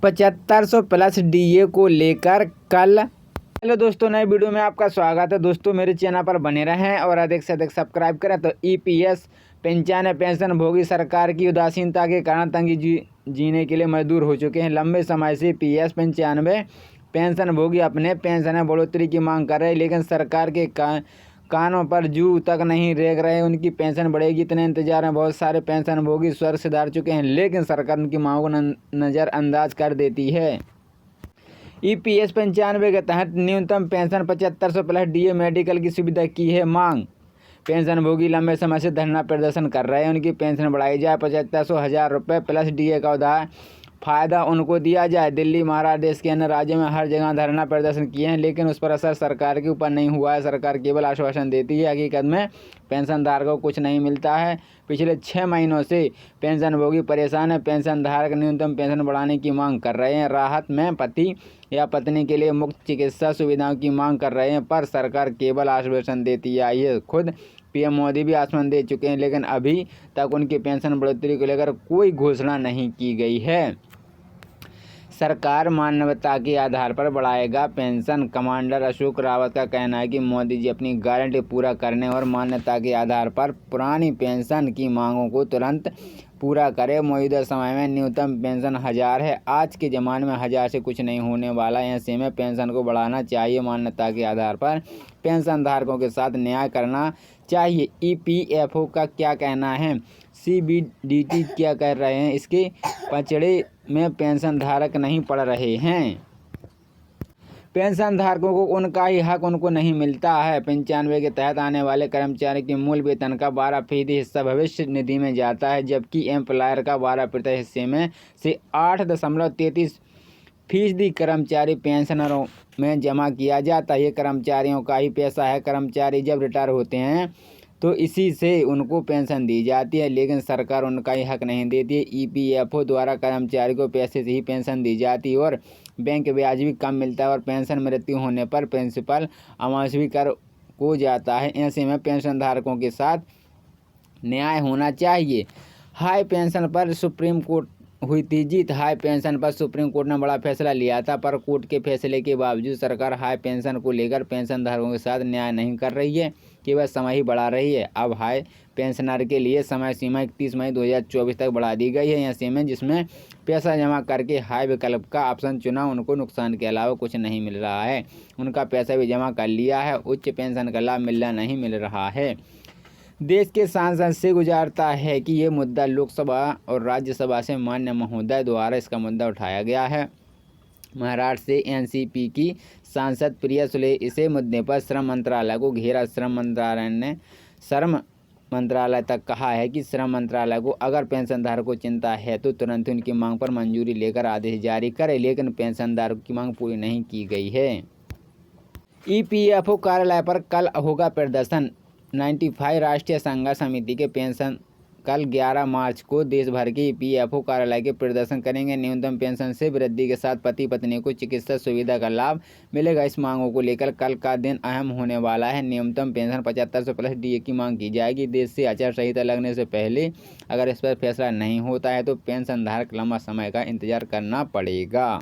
7500 plus DA को लेकर कल। हेलो दोस्तों, नए वीडियो में आपका स्वागत है। दोस्तों मेरे चैनल पर बने रहें और अधिक से अधिक सब्सक्राइब करें। तो ईपीएस पेंशन भोगी सरकार की उदासीनता के कारण तंगी जीने के लिए मजदूर हो चुके हैं। लंबे समय से पीएस 95 पेंशन भोगी अपने पेंशन में बढ़ोतरी की मांग कर रहे हैं, लेकिन सरकार के कानों पर जू तक नहीं रेंग रहे। उनकी पेंशन बढ़ेगी इतने इंतजार में बहुत सारे पेंशन भोगी स्वर्ग सिधार चुके हैं, लेकिन सरकार उनकी मांगों को नज़रअंदाज कर देती है। ईपीएस 95 के तहत न्यूनतम पेंशन 7500 प्लस डीए मेडिकल की सुविधा की है मांग। पेंशन भोगी लंबे समय से धरना प्रदर्शन कर रहे हैं। उनकी पेंशन बढ़ाई जाए, 7500 रुपये प्लस डीए का उधार फ़ायदा उनको दिया जाए। दिल्ली, महाराष्ट्र, देश के अन्य राज्यों में हर जगह धरना प्रदर्शन किए हैं, लेकिन उस पर असर सरकार के ऊपर नहीं हुआ है। सरकार केवल आश्वासन देती है, हकीकत में पेंशनधारकों को कुछ नहीं मिलता है। पिछले 6 महीनों से पेंशनभोगी परेशान है। पेंशनधारक न्यूनतम पेंशन बढ़ाने की मांग कर रहे हैं। राहत में पति या पत्नी के लिए मुफ्त चिकित्सा सुविधाओं की मांग कर रहे हैं, पर सरकार केवल आश्वासन देती आई है। खुद पीएम मोदी भी आश्वासन दे चुके हैं, लेकिन अभी तक उनकी पेंशन बढ़ोतरी को लेकर कोई घोषणा नहीं की गई है। सरकार मानवता के आधार पर बढ़ाएगा पेंशन। कमांडर अशोक रावत का कहना है कि मोदी जी अपनी गारंटी पूरा करने और मान्यता के आधार पर पुरानी पेंशन की मांगों को तुरंत पूरा करें। मौजूदा समय में न्यूनतम पेंशन 1000 है। आज के ज़माने में 1000 से कुछ नहीं होने वाला। ऐसे में पेंशन को बढ़ाना चाहिए। मान्यता के आधार पर पेंशन धारकों के साथ न्याय करना चाहिए। ईपीएफओ का क्या कहना है, सीबीडीटी क्या कर रहे हैं, इसके पचड़े में पेंशन धारक नहीं पड़ रहे हैं। पेंशन धारकों को उनका ही हक उनको नहीं मिलता है। 95 के तहत आने वाले कर्मचारी के मूल वेतन का 12% हिस्सा भविष्य निधि में जाता है, जबकि एम्प्लॉयर का 12% हिस्से में से 8.33% कर्मचारी पेंशनरों में जमा किया जाता है। ये कर्मचारियों का ही पैसा है। कर्मचारी जब रिटायर होते हैं तो इसी से उनको पेंशन दी जाती है, लेकिन सरकार उनका ही हक नहीं देती है। ईपीएफओ द्वारा कर्मचारी को पैसे से ही पेंशन दी जाती है और बैंक ब्याज भी कम मिलता है, और पेंशन मृत्यु होने पर प्रिंसिपल अमाउंट भी कर हो जाता है। ऐसे में पेंशन धारकों के साथ न्याय होना चाहिए। हाई पेंशन पर सुप्रीम कोर्ट हुई थी जीत। हाई पेंशन पर सुप्रीम कोर्ट ने बड़ा फैसला लिया था, पर कोर्ट के फैसले के बावजूद सरकार हाई पेंशन को लेकर पेंशन धारकों के साथ न्याय नहीं कर रही है, केवल समय ही बढ़ा रही है। अब हाई पेंशनर के लिए समय सीमा 31 मई 2024 तक बढ़ा दी गई है। ऐसे में जिसमें पैसा जमा करके हाई विकल्प का ऑप्शन चुना, उनको नुकसान के अलावा कुछ नहीं मिल रहा है। उनका पैसा भी जमा कर लिया है, उच्च पेंशन का लाभ मिलना नहीं मिल रहा है। देश के सांसद से गुजारता है कि ये मुद्दा लोकसभा और राज्यसभा से माननीय महोदय द्वारा इसका मुद्दा उठाया गया है। महाराष्ट्र से एनसीपी की सांसद प्रिया सुले इसे मुद्दे पर श्रम मंत्रालय को घेरा। श्रम मंत्रालय ने मंत्रालय तक कहा है कि श्रम मंत्रालय को अगर पेंशनधारकों को चिंता है तो तुरंत उनकी मांग पर मंजूरी लेकर आदेश जारी करे, लेकिन पेंशनधारकों की मांग पूरी नहीं की गई है। ईपीएफओ कार्यालय पर कल होगा प्रदर्शन। 95 राष्ट्रीय संघर्ष समिति के पेंशन कल 11 मार्च को देश भर के ईपीएफओ कार्यालय के प्रदर्शन करेंगे। न्यूनतम पेंशन से वृद्धि के साथ पति पत्नी को चिकित्सा सुविधा का लाभ मिलेगा। इस मांगों को लेकर कल का दिन अहम होने वाला है। न्यूनतम पेंशन 7500 प्लस डीए की मांग की जाएगी। देश से आचार संहिता लगने से पहले अगर इस पर फैसला नहीं होता है तो पेंशनधारक लंबा समय का इंतजार करना पड़ेगा।